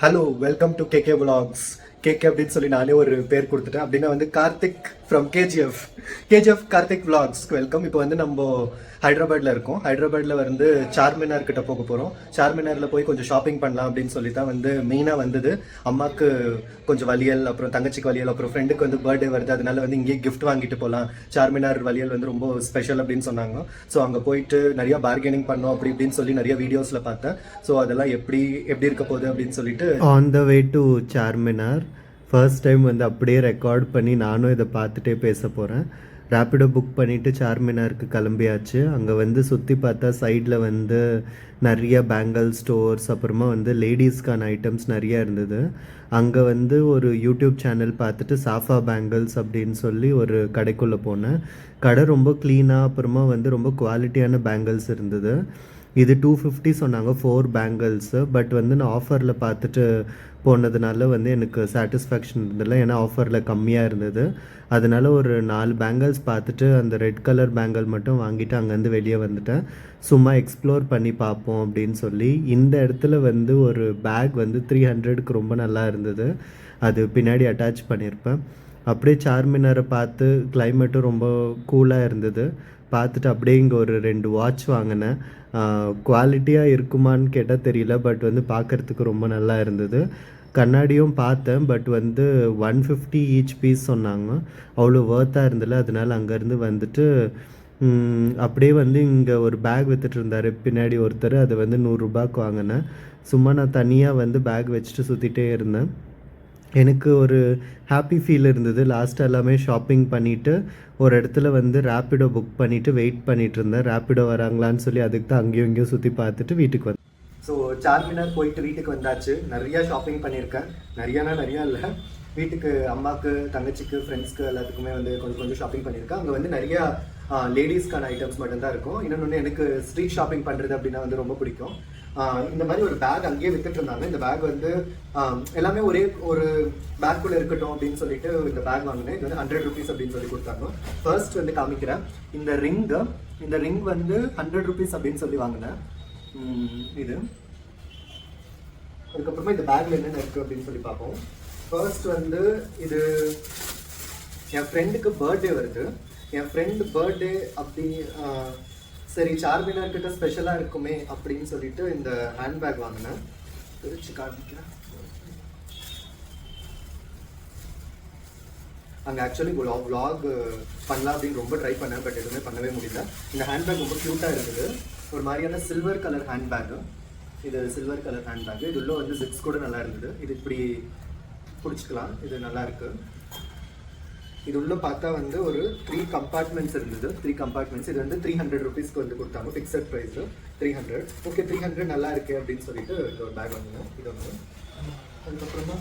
Hello welcome to KK vlogs. KK அப்படின்னு சொல்லி நானே ஒரு பேர் கொடுத்துட்டேன். அப்படின்னா வந்து கார்த்திக் ஃப்ரம் கேஜிஎஃப் கார்த்திக் vlogsக்கு வெல்கம். இப்போ வந்து நம்ம ஹைதராபாத்தில் இருக்கோம். ஹைதராபாத்தில் வந்து சார்மினார் கிட்ட போக போகிறோம். சார்மினாரில் போய் கொஞ்சம் ஷாப்பிங் பண்ணலாம் அப்படின்னு சொல்லி தான் வந்து மெயினாக வந்தது. அம்மாவுக்கு கொஞ்சம் வலியல், அப்புறம் தங்கச்சிக்கு வலியல், அப்புறம் ஃப்ரெண்டுக்கு வந்து பர்த்டே வருது, அதனால வந்து இங்கேயே கிஃப்ட் வாங்கிட்டு போகலாம். சார்மினார் வலியல் வந்து ரொம்ப ஸ்பெஷல் அப்படின்னு சொன்னாங்க. ஸோ அங்கே போயிட்டு நிறைய பார்கெனிங் பண்ணோம் அப்படி இப்படின்னு சொல்லி நிறைய வீடியோஸில் பார்த்தேன். ஸோ அதெல்லாம் எப்படி இருக்க போகுது அப்படின்னு சொல்லிட்டு on the way to Charminar first time வந்து அப்படியே ரெக்கார்ட் பண்ணி நானும் இதை பார்த்துட்டே பேச போகிறேன். ரேப்பிடோ புக் பண்ணிவிட்டு சார்மினாருக்கு கிளம்பியாச்சு. அங்கே வந்து சுற்றி பார்த்தா சைடில் வந்து நிறைய பேங்கிள் ஸ்டோர்ஸ், அப்புறமா வந்து லேடிஸ்க்கான ஐட்டம்ஸ் நிறைய இருந்தது. அங்கே வந்து ஒரு யூடியூப் சேனல் பார்த்துட்டு சாஃபா பேங்கிள்ஸ் அப்படின்னு சொல்லி ஒரு கடைக்குள்ளே போனேன். கடை ரொம்ப க்ளீனாக, அப்புறமா வந்து ரொம்ப குவாலிட்டியான பேங்கிள்ஸ் இருந்தது. இது 250 சொன்னாங்க 4 பேங்கிள்ஸு. பட் வந்து நான் ஆஃபரில் பார்த்துட்டு போனதுனால வந்து எனக்கு சாட்டிஸ்ஃபேக்ஷன் இருந்ததில்ல, ஏன்னா ஆஃபரில் கம்மியாக இருந்தது. அதனால ஒரு 4 பேங்கிள்ஸ் பார்த்துட்டு அந்த ரெட் கலர் பேங்கிள் மட்டும் வாங்கிட்டு அங்கேருந்து வெளியே வந்துட்டேன். சும்மா எக்ஸ்ப்ளோர் பண்ணி பார்ப்போம் அப்படின்னு சொல்லி. இந்த இடத்துல வந்து ஒரு பேக் வந்து 300க்கு ரொம்ப நல்லா இருந்தது. அது பின்னாடி அட்டாச் பண்ணியிருப்பேன். அப்படியே சார்மினாரை பார்த்து, கிளைமேட்டும் ரொம்ப கூலாக இருந்தது. பார்த்துட்டு அப்படியே இங்கே ஒரு 2 வாட்ச் வாங்கினேன். குவாலிட்டியாக இருக்குமான்னு கேட்டால் தெரியல, பட் வந்து பார்க்குறதுக்கு ரொம்ப நல்லா இருந்தது. கண்ணாடியும் பார்த்தேன், பட் வந்து 150 ஈச் பீஸ் சொன்னாங்க. அவ்வளோ ஒர்த்தாக இருந்ததில்ல. அதனால அங்கேருந்து வந்துட்டு அப்படியே வந்து இங்கே ஒரு பேக் விற்றுட்டு இருந்தார் பின்னாடி ஒருத்தர். அதை வந்து 100 ரூபாய்க்கு வாங்கினேன். சும்மா நான் தனியாக வந்து பேக் வச்சுட்டு சுற்றிட்டே இருந்தேன். எனக்கு ஒரு ஹாப்பி ஃபீல் இருந்தது. லாஸ்ட் எல்லாமே ஷாப்பிங் பண்ணிவிட்டு ஒரு இடத்துல வந்து ரேப்பிடோ புக் பண்ணிவிட்டு வெயிட் பண்ணிகிட்டு இருந்தேன். ரேப்பிடோ வராங்களான்னு சொல்லி அதுக்கு தான் அங்கேயும் இங்கேயும் சுற்றி பார்த்துட்டு வீட்டுக்கு வந்தேன். ஸோ சார்மினார் போயிட்டு வீட்டுக்கு வந்தாச்சு. நிறையா ஷாப்பிங் பண்ணியிருக்கேன். நிறையா இல்லை, வீட்டுக்கு அம்மாவுக்கு, தங்கச்சிக்கு, ஃப்ரெண்ட்ஸ்க்கு எல்லாத்துக்குமே வந்து கொஞ்சம் ஷாப்பிங் பண்ணியிருக்கேன். அங்கே வந்து நிறையா லேடிஸ்க்கான ஐட்டம்ஸ் மட்டும்தான் இருக்கும். இன்னொன்று எனக்கு ஸ்ட்ரீட் ஷாப்பிங் பண்ணுறது அப்படின்னா வந்து ரொம்ப பிடிக்கும். இந்த மாதிரி ஒரு பேக் அங்கேயே வித்துட்டு இருந்தாங்க. இந்த பேக் வந்து எல்லாமே ஒரே ஒரு பேக்குள்ளே இருக்கட்டும் அப்படின்னு சொல்லிட்டு இந்த பேக் வாங்கினேன். இது வந்து 100 ருபீஸ் அப்படின்னு சொல்லி கொடுத்தாங்க. ஃபர்ஸ்ட் வந்து காமிக்கிறேன். இந்த ரிங் வந்து 100 ருபீஸ் அப்படின்னு சொல்லி வாங்கினேன். இது அதுக்கப்புறமா இந்த பேக்ல என்னென்ன இருக்குது அப்படின்னு சொல்லி பார்ப்போம். ஃபர்ஸ்ட் வந்து இது என் ஃப்ரெண்டுக்கு பர்த்டே வருது. என் ஃப்ரெண்டு பர்த்டே அப்படி சரி சார்மினார் கிட்ட ஸ்பெஷலாக இருக்குமே அப்படின்னு சொல்லிட்டு இந்த ஹேண்ட்பேக் வாங்கினேன். பிரிச்சு காமிக்கிறேன். அங்கே ஆக்சுவலி vlog பண்ணலாம் அப்படின்னு ரொம்ப ட்ரை பண்ணேன், பட் எதுவுமே பண்ணவே முடியல. இந்த ஹேண்ட்பேக் ரொம்ப க்யூட்டாக இருக்குது. ஒரு மாதிரியான சில்வர் கலர் ஹேண்ட்பேக்கு. இது சில்வர் கலர் ஹேண்ட்பேக்கு. இது உள்ள வந்து ஜிப்ஸ் கூட நல்லா இருந்தது. இது இப்படி பிடிச்சிக்கலாம். இது நல்லா இருக்கு. இது உள்ள பார்த்தா வந்து ஒரு 3 கம்பார்ட்மெண்ட்ஸ் இருந்தது. 3 கம்பார்ட்மெண்ட்ஸ். இது வந்து 300 ருபீஸ்க்கு வந்து கொடுத்தாங்க. Fixed price 300. ஓகே, 300 நல்லா இருக்கு அப்படின்னு சொல்லிட்டு இந்த ஒரு பேக் வாங்கினேன். இது ஒன்று. அதுக்கப்புறமா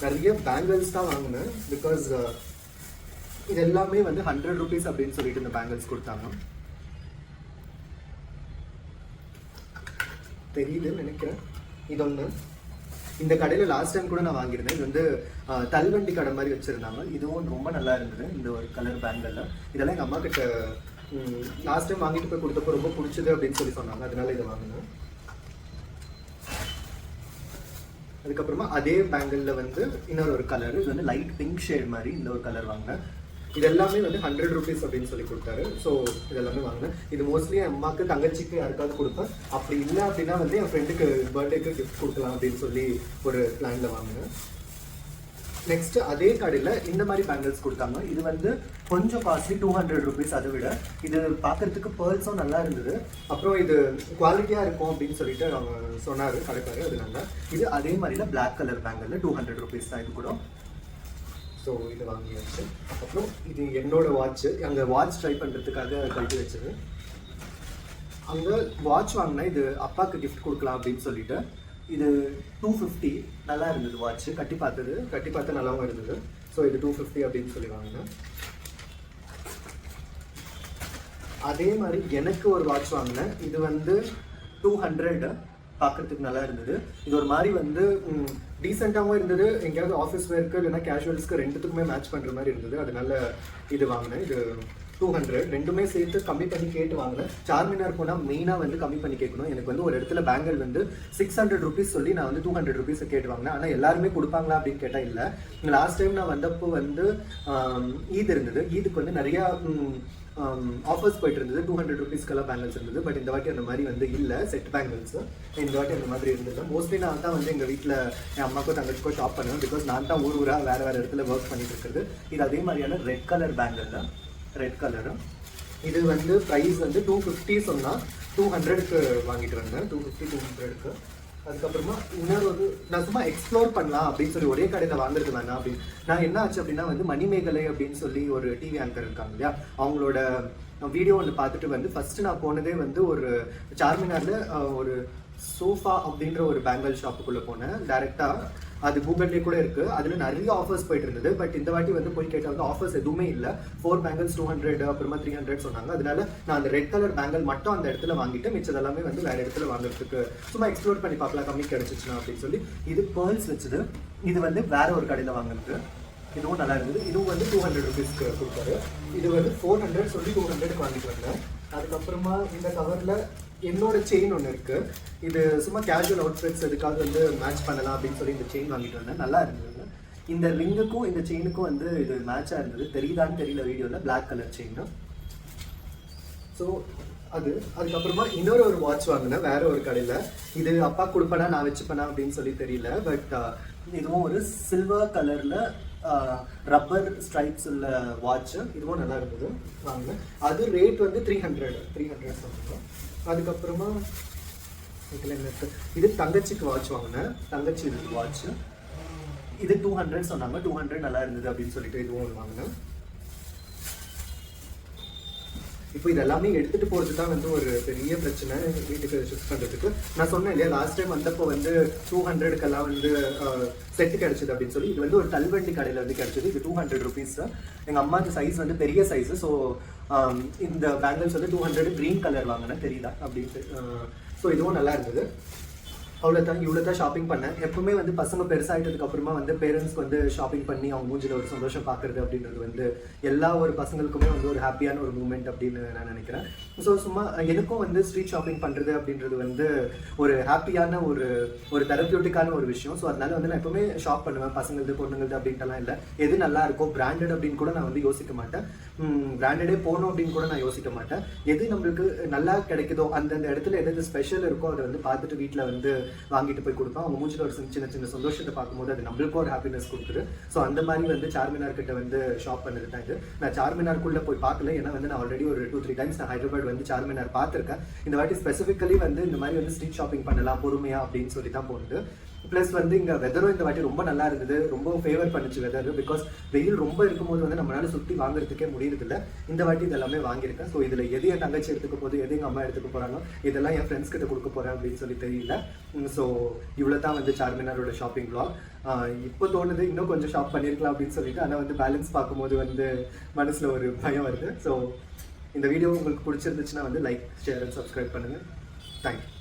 நிறைய பேங்கிள்ஸ் தான் வாங்கினேன். பிகாஸ் இது எல்லாமே வந்து 100 ருபீஸ் அப்படின்னு சொல்லிட்டு இந்த பேங்கிள்ஸ் கொடுத்தாங்க. தெரியுதுன்னு நினைக்கிறேன். இது ஒன்று. இந்த கடையில் லாஸ்ட் டைம் கூட நான் வாங்கியிருந்தேன். இது வந்து தள்ளுவண்டி கடை மாதிரி வச்சுருந்தாங்க. இதுவும் ரொம்ப நல்லா இருந்தது. இந்த ஒரு கலர் பேங்கில் இதெல்லாம் எங்கள் அம்மா கிட்ட லாஸ்ட் டைம் வாங்கிட்டு போய் கொடுத்தப்போ ரொம்ப பிடிச்சது அப்படின்னு சொல்லி சொன்னாங்க. அதனால இதை வாங்கினேன். அதுக்கப்புறமா அதே பேங்கிளில் வந்து இன்னொரு ஒரு கலர். இது வந்து லைட் பிங்க் ஷேட் மாதிரி இந்த ஒரு கலர் வாங்கினேன். இது எல்லாமே வந்து 100 ருபீஸ் அப்படின்னு சொல்லி கொடுத்தாரு. ஸோ இதெல்லாமே வாங்கினேன். இது மோஸ்ட்லி என் அம்மாவுக்கு, தங்கச்சிக்கு யாருக்காவது கொடுப்பேன். அப்படி இல்லை அப்படின்னா வந்து என் ஃப்ரெண்டுக்கு பர்த்டேக்கு கிஃப்ட் கொடுக்கலாம் அப்படின்னு சொல்லி ஒரு பிளானில் வாங்கினேன். நெக்ஸ்ட் அதே கடையில் இந்த மாதிரி பேங்கிள்ஸ் கொடுத்தாங்க. இது வந்து கொஞ்சம் காஸ்ட்லி, 200 ருபீஸ். அதை விட இது பார்க்கறதுக்கு பேர்ல்ஸும் நல்லா இருந்தது. அப்புறம் இது குவாலிட்டியாக இருக்கும் அப்படின்னு சொல்லிட்டு அவங்க சொன்னார் கடைக்காரு. அது நல்லா. இது அதே மாதிரில பிளாக் கலர் பேங்கிளில் 200 ருபீஸ் தான் இது கூட. ஸோ இது வாங்கியாச்சு. அப்புறம் இது என்னோட வாட்ச்சு. அங்கே வாட்ச் ட்ரை பண்ணுறதுக்காக கழட்டி வச்சது. அங்கே வாட்ச் வாங்கினேன். இது அப்பாவுக்கு கிஃப்ட் கொடுக்கலாம் அப்படின்னு சொல்லிட்டு. இது 250 நல்லா இருந்தது வாட்ச்சு. கட்டி பார்த்து நல்லாவும் இருந்தது. ஸோ இது 250 அப்படின்னு சொல்லி வாங்கினேன். அதே மாதிரி எனக்கு ஒரு வாட்ச் வாங்கினேன். இது வந்து 200. பார்க்குறதுக்கு நல்லா இருந்தது. இது ஒரு மாதிரி வந்து டீசெண்டாகவும் இருந்தது. எங்கேயாவது ஆஃபீஸ் வேர்க்கு இல்லைன்னா கேஷுவல்ஸ்க்கு ரெண்டுத்துக்குமே மேட்ச் பண்ணுற மாதிரி இருந்தது. அதனால இது வாங்கினேன். இது 200 ரெண்டுமே சேர்த்து கம்மி பண்ணி கேட்டு வாங்கினேன். சார்மினார் போனால் மெயினாக வந்து கம்மி பண்ணி கேட்கணும். எனக்கு வந்து ஒரு இடத்துல பேங்கிள் வந்து 600 ருபீஸ் சொல்லி நான் வந்து 200 ருபீஸ் கேட்டு வாங்கினேன். ஆனால் எல்லாருமே கொடுப்பாங்களா அப்படின்னு கேட்டால் இல்லை. லாஸ்ட் டைம் நான் வந்தப்போ வந்து ஈத் இருந்தது. ஈதுக்கு வந்து நிறையா ஆஃபர்ஸ் போயிட்டு இருந்தது. 200 ருபீஸ்க்கெல்லாம் பேங்கிள்ஸ் இருந்தது. பட் இந்த வாட்டி அந்த மாதிரி வந்து இல்லை செட் பேங்கிள்ஸ். இந்த வாட்டி அந்த மாதிரி இருந்தது. மோஸ்ட்லி நான் தான் வந்து எங்கள் வீட்டில் என் அம்மாக்கோ தங்கச்சிக்கோ ஷாப் பண்ணுவேன். பிகாஸ் நான் தான் ஊராக வேறு இடத்துல ஒர்க் பண்ணிட்டு இருக்கிறது. இது அதே மாதிரியான ரெட் கலர் பேங்கிள் தான், ரெட் கலரு. இது வந்து ப்ரைஸ் வந்து 250 சொன்னால் 200க்கு வாங்கிட்டு வந்தேன். 250 200க்கு. அதுக்கப்புறமா இன்னொரு நான் சும்மா எக்ஸ்ப்ளோர் பண்ணலாம் அப்படின்னு சொல்லி ஒரே கடையில் வாங்குறது வேணாம் அப்படின்னு நான் என்ன ஆச்சு அப்படின்னா வந்து மணிமேகலை அப்படின்னு சொல்லி ஒரு டிவி ஆங்கர் இருக்காங்க இல்லையா, அவங்களோட வீடியோ ஒன்று பார்த்துட்டு வந்து ஃபர்ஸ்ட் நான் போனதே வந்து ஒரு சார்மினாரில் ஒரு சோஃபா அப்படின்ற ஒரு பேங்கிள் ஷாப்புக்குள்ளே போனேன் டைரெக்டாக. அது கூகுள்லேயே கூட இருக்குது. அதில் நிறைய ஆஃபர்ஸ் போயிட்டு இருந்தது. பட் இந்த வாட்டி வந்து போய் கேட்டால் வந்து ஆஃபர்ஸ் எதுவுமே இல்லை. 4 பேங்கிள்ஸ் 200 அப்புறமா 300 சொன்னாங்க. அதனால நான் அந்த ரெட் கலர் பேங்கிள் மட்டும் அந்த இடத்துல வாங்கிட்டு மிச்சது எல்லாமே வந்து வேறு இடத்துல வாங்குறதுக்கு சும்மா எக்ஸ்ப்ளோர் பண்ணி பார்க்கலாம் கம்மி கிடச்சிச்சுன்னா அப்படின்னு சொல்லி. இது பேர்ல்ஸ் வச்சுது. இது வந்து வேற ஒரு கடையில் வாங்குறது. இதுவும் நல்லா இருந்தது. இதுவும் வந்து 200 ருபீஸ்க்கு கொடுத்தாரு. இது வந்து 400 சொல்லி 200க்கு வாங்கிட்டு வந்தேன். அதுக்கப்புறமா இந்த கவரில் என்னோட செயின் ஒன்று இருக்குது. இது சும்மா கேஷுவல் அவுட்ஃபிட்ஸ் எதுக்காக வந்து மேட்ச் பண்ணலாம் அப்படின்னு சொல்லி இந்த செயின் வாங்கிட்டு வந்தேன். நல்லா இருந்தது. இந்த ரிங்குக்கும் இந்த செயினுக்கும் வந்து இது மேட்சாக இருந்தது. தெரியுதான்னு தெரியல வீடியோவில். Black colour chain. ஸோ அதுக்கப்புறமா இன்னொரு ஒரு வாட்ச் வாங்கினேன் வேற ஒரு கடையில். இது அப்பா கொடுப்பேனா நான் வச்சுப்பேனா அப்படின்னு சொல்லி தெரியல. பட் இதுவும் ஒரு சில்வர் கலரில் ரப்பர் ஸ்ட்ரைப்ஸ் உள்ள வாட்ச். இதுவும் நல்லா இருந்தது, வாங்கினேன். அது ரேட் வந்து 300 சொன்னோம். அதுக்கப்புறமா இது தங்கச்சிக்கு வாட்ச் வாங்கினேன். தங்கச்சி இது வாட்ச். இது 200 சொன்னாங்க. 200 நல்லா இருந்தது அப்படின்னு சொல்லிட்டு இதுவும் ஒன்று வாங்கினேன். இப்போ இது எல்லாமே எடுத்துகிட்டு போகிறது தான் வந்து ஒரு பெரிய பிரச்சனை வீட்டுக்கு ஷிஃப்ட் பண்ணுறதுக்கு. நான் சொன்னேன் இல்லையா லாஸ்ட் டைம் வந்தப்போ வந்து 200க்கெல்லாம் வந்து செட்டு கிடச்சிது அப்படின்னு சொல்லி. இது வந்து ஒரு தள்ளுவண்டி கடையில் வந்து கிடச்சிது. இது 200 ருபீஸ். எங்கள் அம்மாவுக்கு சைஸ் வந்து பெரிய சைஸு. ஸோ இந்த பேங்கிள்ஸ் வந்து 200 க்ரீன் கலர் வாங்கினேன், தெரியுதா அப்படின்ட்டு. ஸோ இதுவும் நல்லா இருந்தது. அவ்வளோதான், இவ்வளோ தான் ஷாப்பிங் பண்ணேன். எப்பவுமே வந்து பசங்க பெருசாகிட்டதுக்கு அப்புறமா வந்து பேரண்ட்ஸ்க்கு வந்து ஷாப்பிங் பண்ணி அவங்க மூஞ்சில் ஒரு சந்தோஷம் பார்க்குறது அப்படின்றது வந்து எல்லா ஒரு பசங்களுக்குமே வந்து ஒரு ஹாப்பியான ஒரு மூமெண்ட் அப்படின்னு நான் நினைக்கிறேன். ஸோ சும்மா எனக்கும் வந்து ஸ்ட்ரீட் ஷாப்பிங் பண்ணுறது அப்படின்றது வந்து ஒரு ஹாப்பியான ஒரு தெரப்பியூட்டிக்கான ஒரு விஷயம். ஸோ அதனால வந்து நான் எப்பவுமே ஷாப் பண்ணுவேன், பசங்களது பொண்ணுங்களது அப்படின்ட்டுலாம் இல்லை. எது நல்லா இருக்கோ பிராண்டட் அப்படின்னு கூட நான் வந்து யோசிக்க மாட்டேன். பிராண்டடே போகணும் அப்படின்னு கூட நான் யோசிக்க மாட்டேன். எது நம்மளுக்கு நல்லா கிடைக்குதோ அந்தந்த இடத்துல எது ஸ்பெஷல் இருக்கோ அதை வந்து பார்த்துட்டு வீட்டில் வந்து வாங்கிட்டு போய் கொடுப்போம். அவங்க மூஞ்சில் ஒரு சின்ன சின்ன சந்தோஷத்தை பார்க்கும்போது அது நம்மளுக்கும் ஒரு ஹாப்பினஸ் கொடுக்குது. ஸோ அந்த மாதிரி வந்து சார்மினார் கிட்ட வந்து ஷாப் பண்ணது தான் இது. நான் சார்மினார்க்குள்ளே போய் பார்க்கல. ஏன்னா வந்து நான் ஆல்ரெடி ஒரு 2-3 டைம்ஸ் நான் ஹைதராபாத் வந்து சார்மினார் பார்த்துருக்கேன். இந்த வாட்டி ஸ்பெசிஃபிக்கலி வந்து இந்த மாதிரி வந்து ஸ்ட்ரீட் ஷாப்பிங் பண்ணலாம் பொறுமையா அப்படின்னு சொல்லி தான் போகுது. ப்ளஸ் வந்து இங்கே வெதரும் இந்த வாட்டி ரொம்ப நல்லா இருந்தது. ரொம்ப ஃபேவர் பண்ணிச்சு வெதர். பிகாஸ் வெயில் ரொம்ப இருக்கும்போது வந்து நம்மளால சுற்றி வாங்குறதுக்கே முடியறதில்ல. இந்த வாட்டி இதெல்லாமே வாங்கியிருக்கேன். ஸோ இதில் எது என் தங்கச்சி எடுத்துக்க போகுது, எது எங்கள் அம்மா எடுத்துக்க போகிறாங்க, இதெல்லாம் என் ஃப்ரெண்ட்ஸ் கிட்ட கொடுக்க போகிறேன் அப்படின்னு சொல்லி தெரியல. ஸோ இவ்வளோ தான் வந்து சார்மினாரோட ஷாப்பிங் vlog. இப்போ தோணுது இன்னும் கொஞ்சம் ஷாப் பண்ணியிருக்கலாம் அப்படின்னு சொல்லிட்டு. ஆனால் வந்து பேலன்ஸ் பார்க்கும்போது வந்து மனசில் ஒரு பயம் வருது. ஸோ இந்த வீடியோ உங்களுக்கு பிடிச்சிருந்துச்சுன்னா வந்து லைக், ஷேர் அண்ட் சப்ஸ்கிரைப் பண்ணுங்கள். தேங்க்யூ.